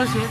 তো শুয়ে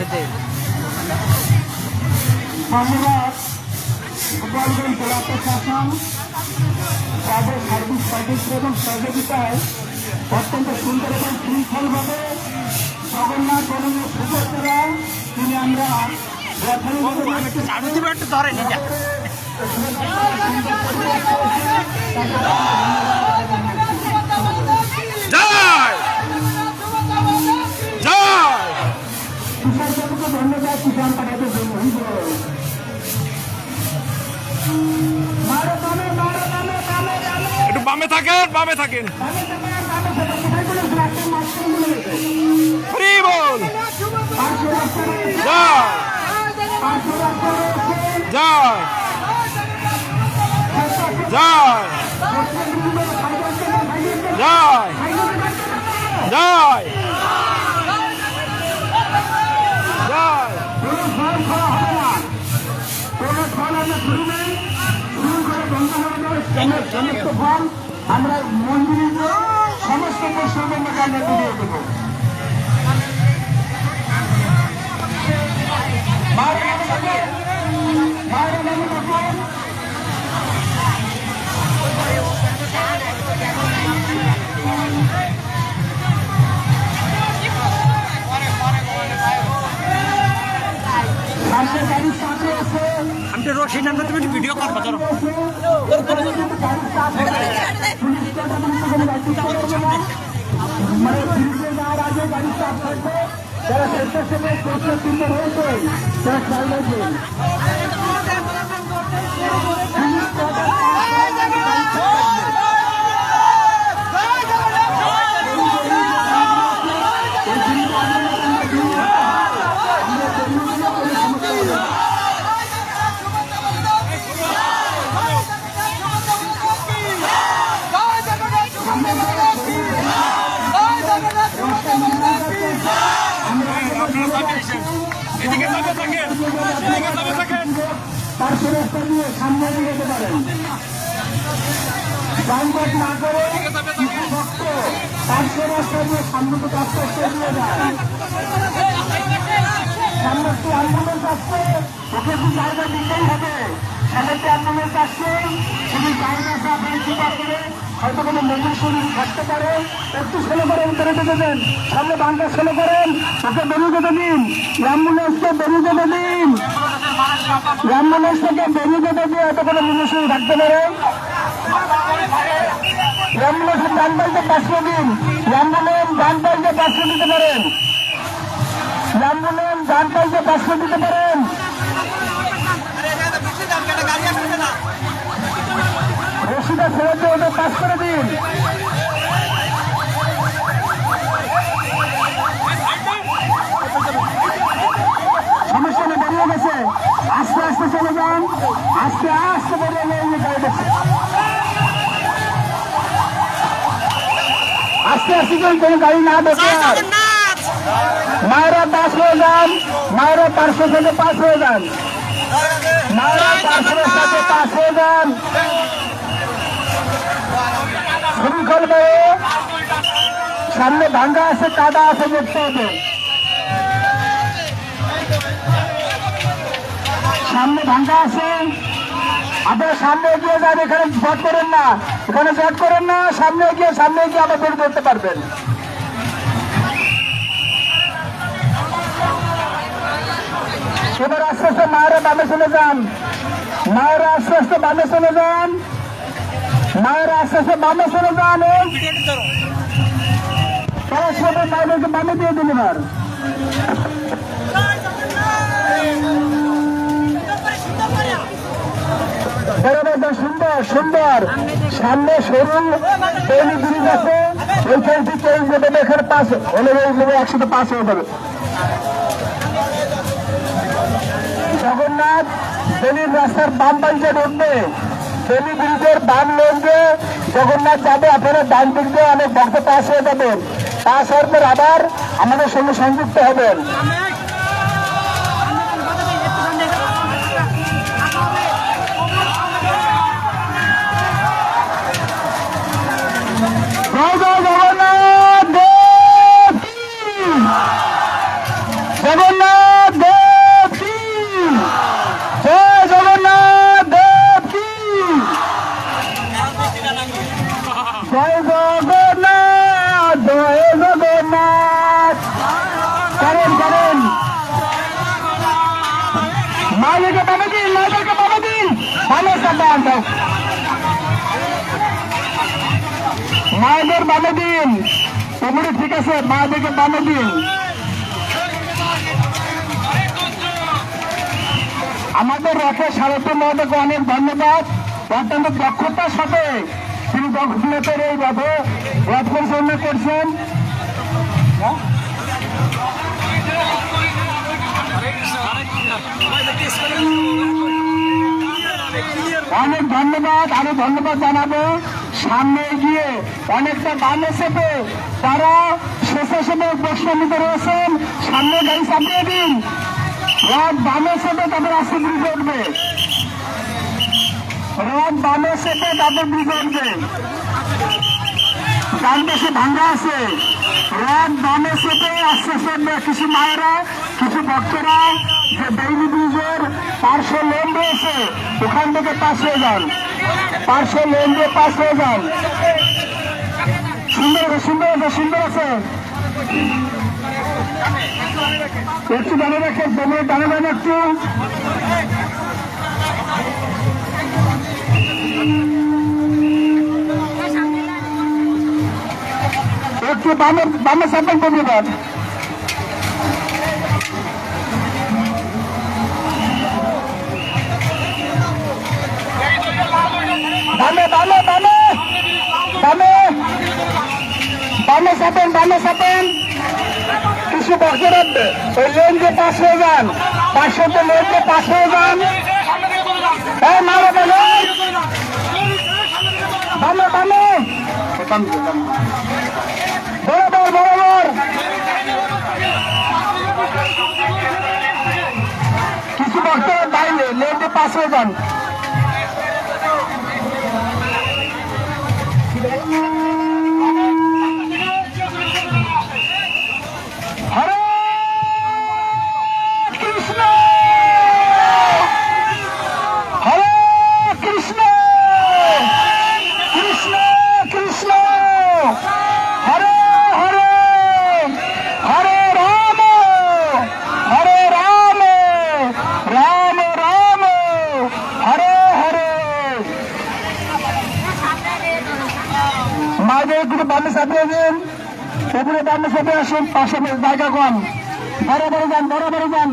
থাকে। ধন্যবাদ গোপালগঞ্জ জেলা প্রশাসন তাদের সার্ভিস সার্ভিস এবং সহযোগিতায় অত্যন্ত সুন্দর এবং শৃঙ্খলভাবে জগন্নাথ বরণের সুযোগরা তিনি আমরা ধন্যবাদ কিষাণ পাঠাতে একটু বামে থাকেন, বামে থাকেন। হরি বল। জয় জয় জয় জয় জয় সমস্ত ফল আমরা মন্দিরের সমস্ত পশ্চিমবঙ্গকে আমরা দিয়ে দেবো। আমি তো রশি নামটা তুমি ভিডিও করবো ধরো যারা স্বেচ্ছাসেবক প্রস্তুত রয়েছে তারা খেয়াল রাখবেন। পার্শ্ব রাস্তা দিয়ে সামনে দিয়ে যেতে পারেন, যানজট না করে পার্শ্ব রাস্তা দিয়ে সামনে তো আস্তে আস্তে দিয়ে যায়। সামনে একটি অ্যাম্বুলেন্স আসছে, ওকে কি জায়গা দিতেই হবে। সামনে একটি অ্যাম্বুলেন্স আসছে, শুধু জায়গা করে হয়তো কোনো মজুর শরীর থাকতে পারে, একটু ছেলে করে উত্তরে যেতে দেন। সামনে বাংলা ছেলে করেন, ওকে বেরিয়ে যেতে দিন। অ্যাম্বুলেন্সকে বেরিয়ে যেতে দিন, অ্যাম্বুলেন্স থেকে বেরিয়ে যেতে দিয়ে এত করে মনুষ্য থাকতে পারে। অ্যাম্বুলেন্সের ডান পাশে পাঠিয়ে দিন, অ্যাম্বুলেন্স ডান পাশে পাঠিয়ে দিতে পারেন, অ্যাম্বুলেন্স ডান পাশে পাঠিয়ে দিতে পারেন। রশিদা ছেড়ে দিয়ে ওদের পাস করে দিন। সমস্যা নেই, বেরিয়ে গেছে। আস্তে আস্তে চলে যান, আস্তে আস্তে বেরিয়ে নিয়ে গাড়ি আস্তে আস্তে যান, কোনো গাড়ি না দেখে। মায়েরা পাশ হয়ে যান, মায়েরা পার্শ্ব থেকে পাশ হয়ে যান, মায়েরা পার্শ্বের সাথে পাশ হয়ে যান। শৃঙ্খল ভাবে সামনে ভাঙ্গা আছে, কাদা আছে, দেখতে হবে। সামনে ভাঙ্গা আছে, আপনারা সামনে এগিয়ে যান, এখানে জট করেন না, এখানে জট করেন না, সামনে এগিয়ে আবার বের করতে পারবেন। এবার আস্তে আস্তে মায়েরা বামে চলে যান, মায়েরা আস্তে আস্তে বামে চলে যান, মায়েরা আস্তে আস্তে বামে চলে যান। সবাই মায়েদেরকে বামে দিয়ে দিন। এবার সুন্দর সুন্দর সামনে সরুন তৈরি ব্রিজ আছে, ওইখান থেকে এখানে পাস হলে একসাথে পাস হয়ে যাবে। জগন্নাথ ফেনীর রাস্তার বাম পাশে ঢুকবে, ফেনী ব্রিজের বাম লেনকে জগন্নাথ যাবে, আপনারা ডান দিক দিয়ে অনেক ভক্ত পাস হয়ে যাবেন। পাস হওয়ার পর আবার আমাদের সঙ্গে সংযুক্ত হবেন। জগন্নাথ দেব কি, জগন্নাথ দেব কি, জয় জগন্নাথ দেব কি, জয় জগন্নাথ, জয় জগন্নাথ। করেন করেন, মায়েদেরকে বাবা দিন, মায়েদেরকে বাবা দিন, ভালো সাবান মায়েদের বামে দিন। তোমরা ঠিক আছে, মায়েদেরকে বামে দিন। আমাদের রথের সারথী মহোদয়কে অনেক ধন্যবাদ। অত্যন্ত দক্ষতার সাথে তিনি দক্ষিণের এই রথ পরিচালনা করছেন। অনেক ধন্যবাদ, আরো ধন্যবাদ জানাবো। সামনে গিয়ে অনেকটা বামে চেপে তারা স্বেচ্ছাসেবক বৈষ্ণবীতে রয়েছেন, সামনে গাড়ি চাপিয়ে দিন। রথ বামে চেপে তাদের আস্তে ব্রিজে উঠবে, রথ বামে চেপে তাদের ব্রিজে উঠবে। ডান পাশে ভাঙ্গা আছে, রথ বামে চেপে আস্তে আস্তে কিছু মায়েরা, কিছু ভক্তরা যে ডেইলি ব্রিজের পার্শ্ব লেন রয়েছে ওখান থেকে পাশ হয়ে যান, পার্শ্ব লেন দিয়ে পাশ হয়ে যান। সুন্দর আছে, সুন্দর আছে, সুন্দর আছে। একটু দাঁড়িয়ে রাখেন, তোমরা দাঁড়িয়ে যান একটু। একটু বামে বামে চাপেন ধন্যবাদ। বামে বামে বামে বামে বামে চাপেন, বামে চাপেন। কিছু বক্তব্য ওই লেন দিয়ে পাশ হয়ে যান, 500 লেন দিয়ে পাশ হয়ে যান। মারে বামে বামে বরাবর বরাবর। কিছু বক্তব্য বাইরে লেন দিয়ে পাশ হয়ে যান। হরে কৃষ্ণ, হরে কৃষ্ণ, কৃষ্ণ কৃষ্ণ হরে হরে, হরে রাম, হরে রাম, রাম রাম হরে হরে। মায়েদের একটু বামে চাপিয়ে দিন, উপরে বামে চাপে আসুন, পাশে জায়গা কম। বরাবর যান, বরাবর যান,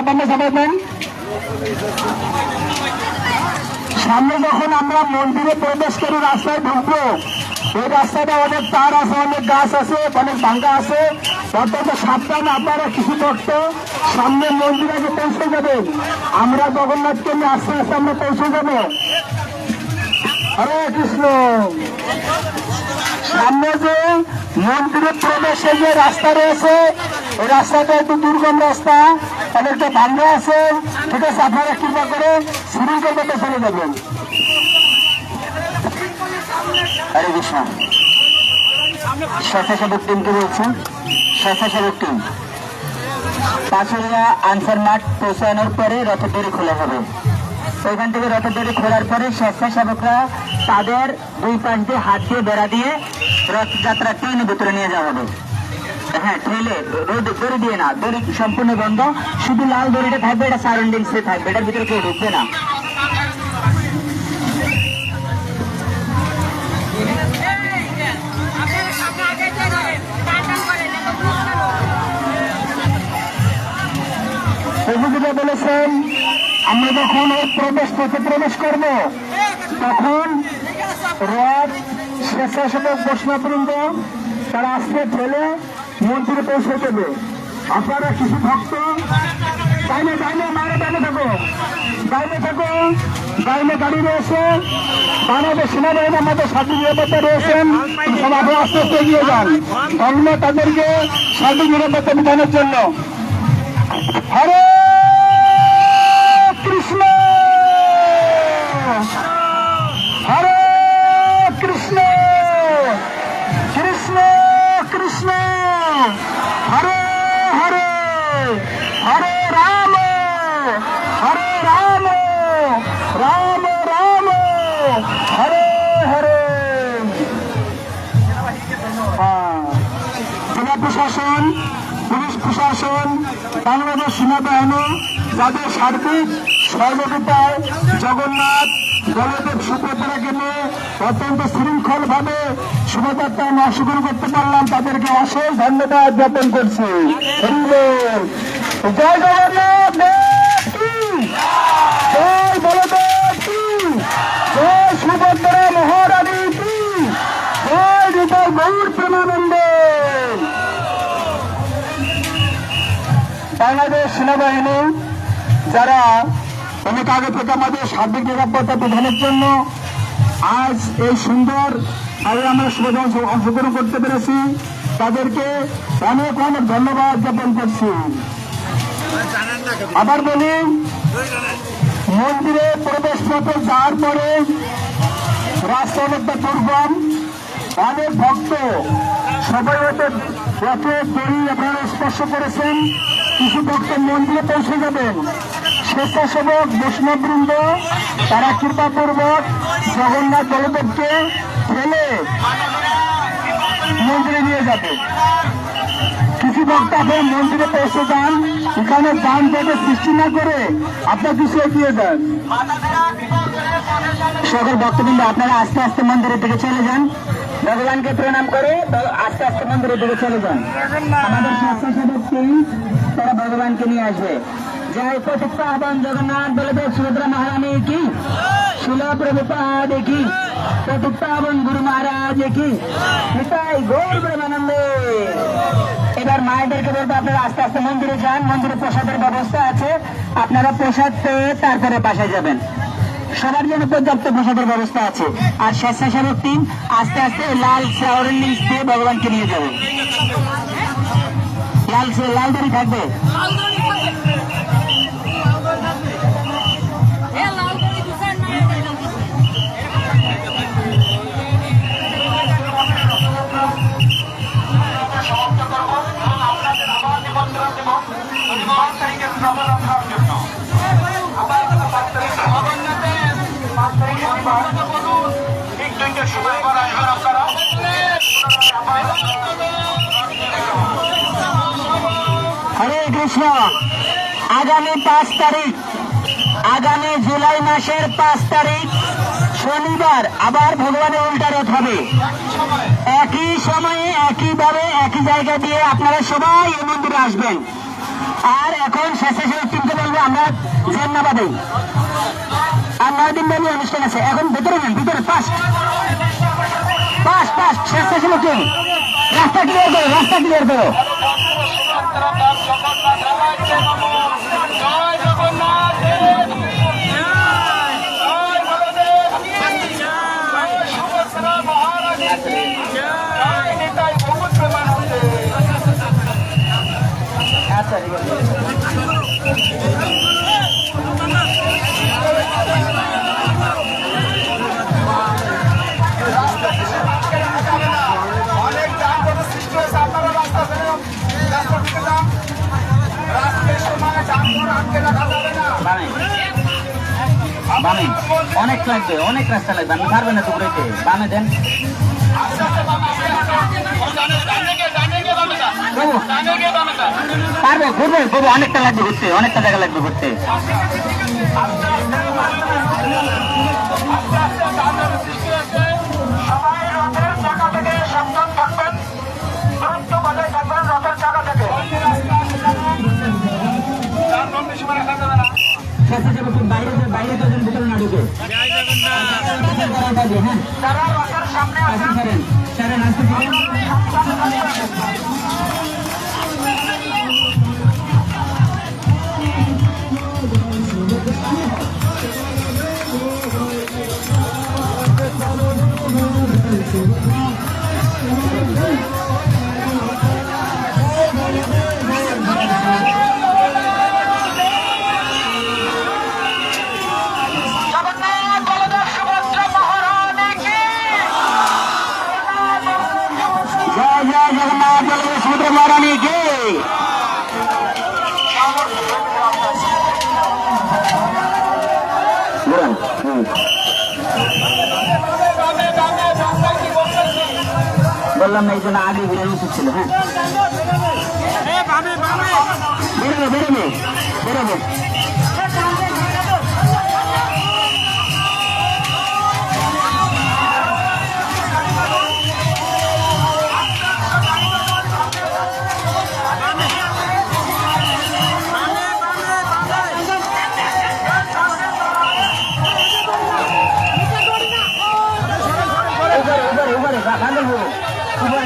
বামে চাপিয়ে দেন। সামনে যখন আমরা মন্দিরে প্রবেশ করে রাস্তায় ঢুকবো, ওই রাস্তাটা অনেক তার আছে, অনেক গাছ আছে, অনেক ভাঙ্গা আছে। অত্যন্ত সাবধান আপনারা, কিছু ভক্ত সামনে মন্দির আগে পৌঁছে যাবেন। আমরা জগন্নাথকে নিয়ে আস্তে আস্তে আমরা পৌঁছে যাবো। হরে কৃষ্ণ। সামনে যে মন্দিরের প্রবেশে যে রাস্তা রয়েছে, ওই রাস্তাটা একটু দুর্গম রাস্তা, অনেকটা ভাঙ্গা আছে। ঠিক আছে, আপনারা কৃপা করে সিরিজের মধ্যে চলে যাবেন। হরে কৃষ্ণ। স্বেচ্ছাসেবক টিমকে বলছি, স্বেচ্ছাসেবক টিম পাঁচুরিয়া আনসার মাঠ পৌঁছানোর পরে রথের দড়ি খোলা হবে। ওইখান থেকে রথের দড়ি খোলার পরে স্বেচ্ছাসেবকরা তাদের দুই পাশ দিয়ে হাত দিয়ে বেড়া দিয়ে রথযাত্রা ট্রেনের ভিতরে নিয়ে যাওয়া হবে। হ্যাঁ, ঠেলে দড়ি দিয়ে না, দড়ি সম্পূর্ণ বন্ধ, শুধু লাল দড়িটা থাকবে, এটা সারাউন্ডিংসে থাকবে, এটার ভিতরে কেউ ঢুকবে না। প্রভুজিরা বলেছেন আমরা যখন ওই প্রবেশ করব তখন রথ স্বেচ্ছাসেবক বৈষ্ণববৃন্দ তারা আস্তে ঠেলে মন্দিরে পৌঁছে দেবে। আপনারা কিছু ভক্ত ডাইনে থাকো, ডাইনে গাড়ি রয়েছে, বাংলাদেশ সেনাবাহিনী আমাদের সাথী নিরাপত্তা রয়েছেন, সব আস্তে আস্তে এগিয়ে যান, ধন্যবাদ তাদেরকে সাথী নিরাপত্তা বিধানের জন্য। হরে কৃষ্ণ, হরে কৃষ্ণ, কৃষ্ণ কৃষ্ণ হরে হরে, হরে রাম রাম রাম হরে হরে। জেলা প্রশাসন, পুলিশ প্রশাসন, বাংলাদেশ সেনাবাহিনী যাদের সার্বিক সহযোগিতায় জগন্নাথ বলদেব সুভদ্রাকে নিয়ে অত্যন্ত শৃঙ্খল ভাবে শোভাযাত্রা অংশগ্রহণ করতে পারলাম, তাদেরকে অশেষ ধন্যবাদ জ্ঞাপন করছি। জয় জগন্নাথ, জয় বলদেব, জয় সুভদ্রা মহারানী, জয় হৃদয় গৌর প্রেমানন্দ। বাংলাদেশ সেনাবাহিনী যারা অনেক আগে থেকে আমাদের সার্বিক নিরাপত্তা বিধানের জন্য আজ এই সুন্দর আমরা অংশগ্রহণ করতে পেরেছি, তাদেরকে অনেক অনেক ধন্যবাদ জ্ঞাপন করছি। আবার বলি, মন্দিরে প্রবেশ পথে যাওয়ার পরে রাস্তা অনেকটা দুর্গম, অনেক ভক্ত সবাই রথের দড়ি আপনারা স্পর্শ করেছেন, কিছু ভক্ত মন্দিরে পৌঁছে যাবেন। স্বেচ্ছাসেবক বৈষ্ণববৃন্দ তারা কৃপাপূর্বক জগন্নাথ বলদেবকে ঠেলে মন্দিরে নিয়ে যাবে। কিছু ভক্ত আপনার মন্দিরে পৌঁছে যান, এখানে যান যাতে সৃষ্টি না করে আপনার কিছু এগিয়ে যান। সকল ভক্তবৃন্দ আপনারা আস্তে আস্তে মন্দিরের দিকে চলে যান, ভগবানকে প্রণাম করে আস্তে আস্তে মন্দিরের দিকে চলে যান। আমাদের স্বেচ্ছাসেবক টিম তারা ভগবানকে নিয়ে আসবে। জয় পতিত পাবন জগন্নাথ বলদেব সুভদ্রা মহারানী কি, শিল প্রভুপাদ কি, পতিত পাবন গুরু মহারাজ কি, নিতাই গৌর প্রেমানন্দ। এবার মায়েদেরকে বলবো আপনারা আস্তে আস্তে মন্দিরে যান, মন্দিরে প্রসাদের ব্যবস্থা আছে, আপনারা প্রসাদ পেয়ে তারপরে বাসায় যাবেন। সবার জন্য পর্যাপ্ত প্রসাদের ব্যবস্থা আছে। আর স্বেচ্ছাসেবক টিম আস্তে আস্তে লাল সাউরেন্ডিংস দিয়ে ভগবানকে নিয়ে যাবে। লাল দড়ি থাকবে। হরে কৃষ্ণ। আগামী 5 তারিখ, আগামী জুলাই মাসের 5 তারিখ শনিবার আবার ভগবানের উল্টা রথ হবে। একই সময়ে একইভাবে একই জায়গা দিয়ে আপনারা সবাই এই মন্দিরে আসবেন। আর এখন স্বেচ্ছাসেবক টিমকে বলবো আমরা ধন্যবাদ। আর 9 দিন ব্যাপী অনুষ্ঠান আছে, এখন ভেতরে নেন, ভিতরে ফার্স্ট স্বেচ্ছাসেবক টিম রাস্তা ক্লিয়ার করো। অনেক বামে অনেক লাগবে, অনেক রাস্তা লাগবে, আপনি পারবেন না তো ঘুরাইতে। বামে দেন পারবো, ঘুরবো ঘুরবো, অনেকটা লাগবে ঘুরতে, অনেকটা জায়গা লাগবে ঘুরতে। সবাই রথের চাকা থেকে সাবধান থাকবেন, দূরত্ব বজায় থাকবেন রথের চাকা থেকে। বাইরে তো ভিতরে না ঢুকে যারা রথের সামনে আছেন জগন্নাথ বলদেব সুভদ্রা মহারানী কি জয় জয় জগন্নাথ বলদেব সুভদ্রা মহারানী কে। বললাম না এই জন্য আগে বেরোনো উচিত ছিল। হ্যাঁ বেরোবে বেরোবে বেরোবে। উপরে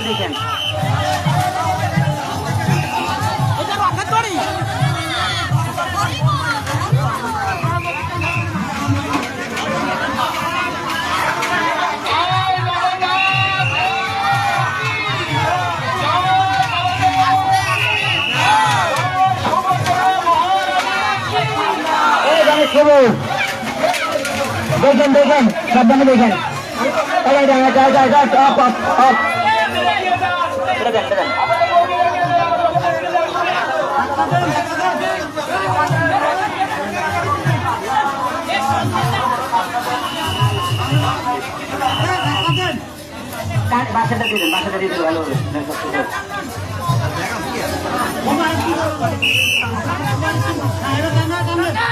দেখেন দেখেন দেখেন সাবধানে দেখেন। বাসাটা দিলেন, বাসাটা দিতে ভালো হবে।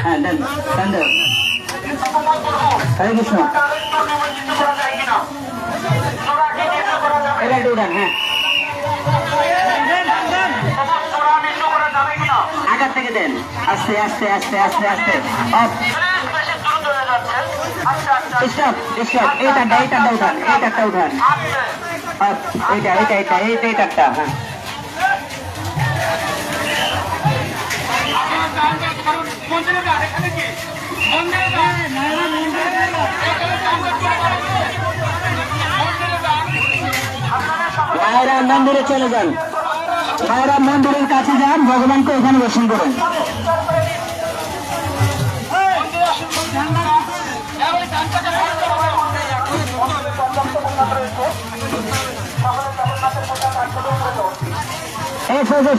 হ্যাঁ দেন দেন দেন। হরে কৃষ্ণ এটা একটু উঠান। হ্যাঁ আগার থেকে দেন, আস্তে আস্তে আস্তে আস্তে আস্তে। Stop stop. এই তারটা এই তারটা উঠান, এই তারটা উঠান। এইটা এইটা এইটা এইটা এই তারটা। হ্যাঁ মায়েরা মন্দিরে চলে যান, মায়েরা মন্দিরের কাছে যান, ভগবানকে এখানে দর্শন করেন।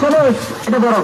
চলো এটা বড়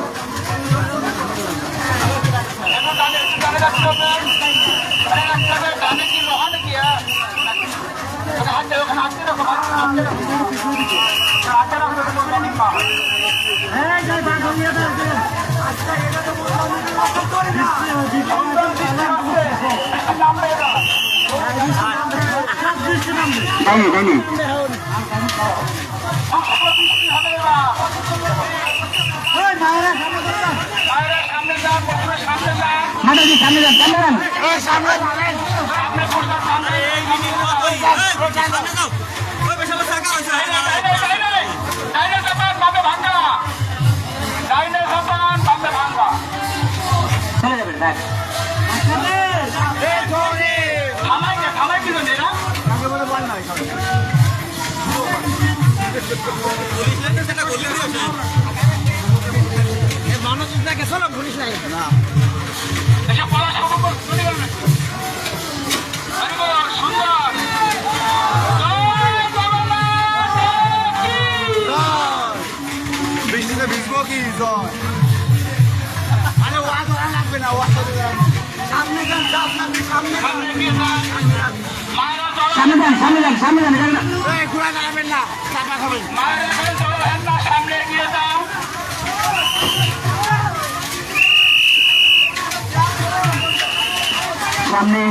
মাতাজি সামনে যান, সামনে যান। চলে যাবেন দেখ। মানুষ গেছো না পুলিশ নাই না। বৃষ্টিতে ভিজবো কি? মানে সামনে যান, সামনে যান, সামনে যান, এখানে না। সামনে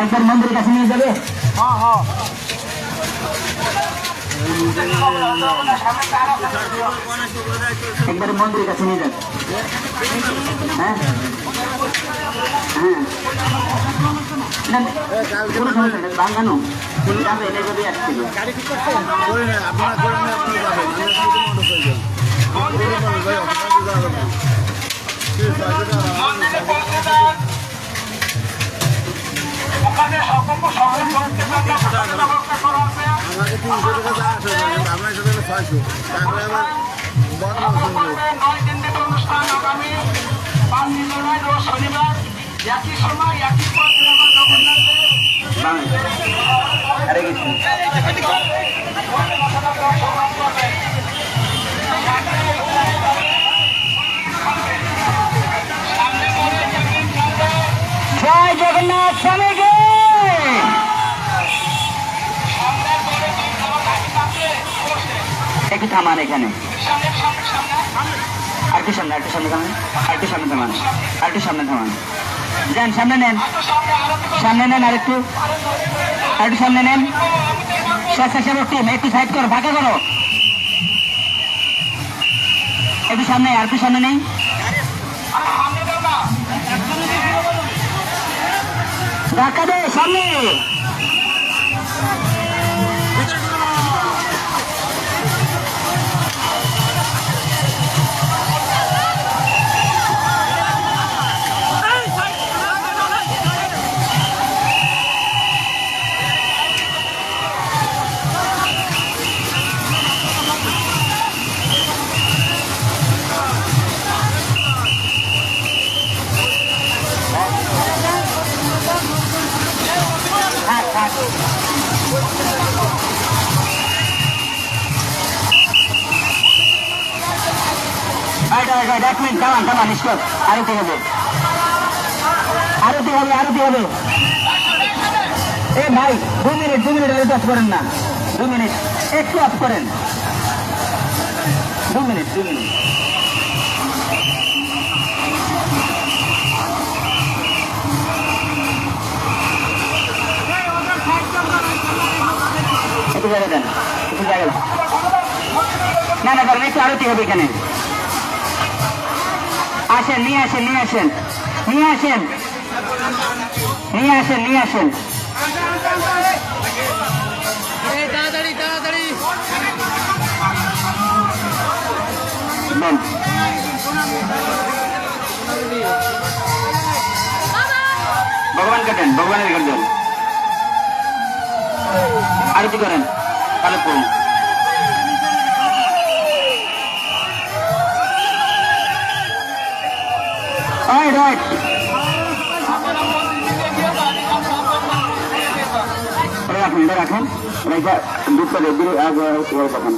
একবার মন্দিরের কাছে নিয়ে যাবে। একবার মন্দিরের কাছে নিয়ে যান। হ্যাঁ হ্যাঁ, না, কোনো সমস্যা নেই, বাঙানো যাবে, এভাবেই আসছিল। হরে কৃষ্ণ। জয় জগন্নাথ স্বামীকে। একটু থামান এখানে, আর একটু সামনে, একটু সামনে থামান, আর একটু সামনে থামান, আর একটু সামনে থামান। যান, সামনে নেন, সামনে নেন, আর একটু সামনে নেন। স্বেচ্ছাসেবক টিম একটু সাইড করো, ফাঁকা করো, একটু সামনে, আর একটু সামনে নেই। ধাক্কা দে সামনে। এক মিনিট থামান, থামান, স্টপ। আরতি হবে, আরতি হবে, আরতি হবে। এ ভাই 2 মিনিট, 2 মিনিট আরতি অফ করেন না, 2 মিনিট একটু অফ করেন, 2 মিনিট, 2 মিনিট। একটু জায়গা দেন, একটু জায়গা দেন। না না কারণ একটু আরতি হবে এখানে। আসেন, নিয়ে আসেন, নিয়ে আসেন, নিয়ে আসেন, নিয়ে আসেন, নিয়ে আসেন। তাড়াতাড়ি তাড়াতাড়ি দেন। ভগবান কাটেন, ভগবানের কাট দেন, আরতি করেন, তাহলে করুন। রাইট, রাখেন, এটা রাখেন, রেখা দুধটা দিলে তখন।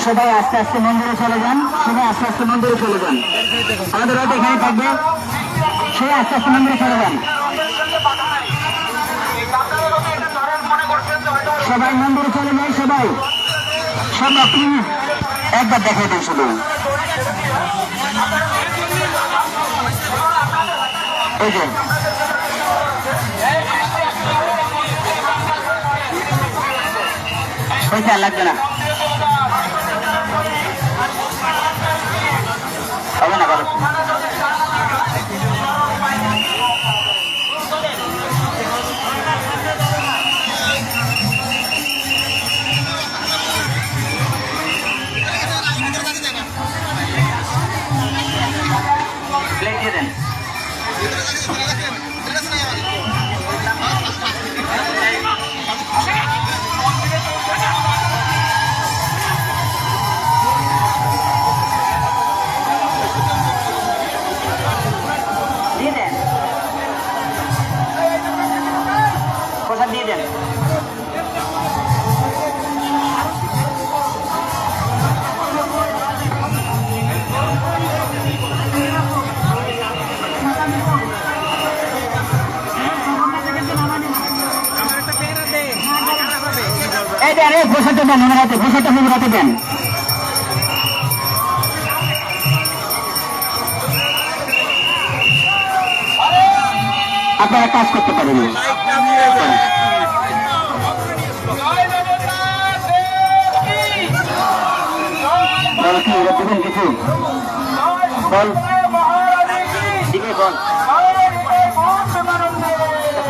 সবাই আস্তে আস্তে মন্দিরে চলে যান, সবাই আস্তে আস্তে মন্দিরে চলে যান। আমাদের রথ এখানে থাকবে, সে আস্তে আস্তে মন্দিরে চলে যান। সবাই মন্দিরে চলে যায়, সবাই সব প্লিজ একবার দেখাই দেন শুধু। এই যে পয়সা লাগবে না, হবে না, ভালো। প্লেট দিয়ে দেন। দিয়ে দেন, প্রসাদ দিয়ে দেন। এই দেন, এই প্রসাদটা দেন ওনার হাতে, প্রসাদটা ওনার হাতে দেন। আপনারা কাজ করতে পারেন। বল কি এরা দেবেন কিছু? বল দিকে বল,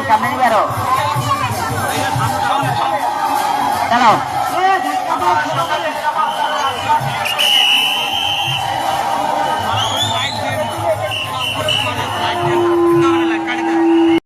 সামনে নিবে আরো। চালাও।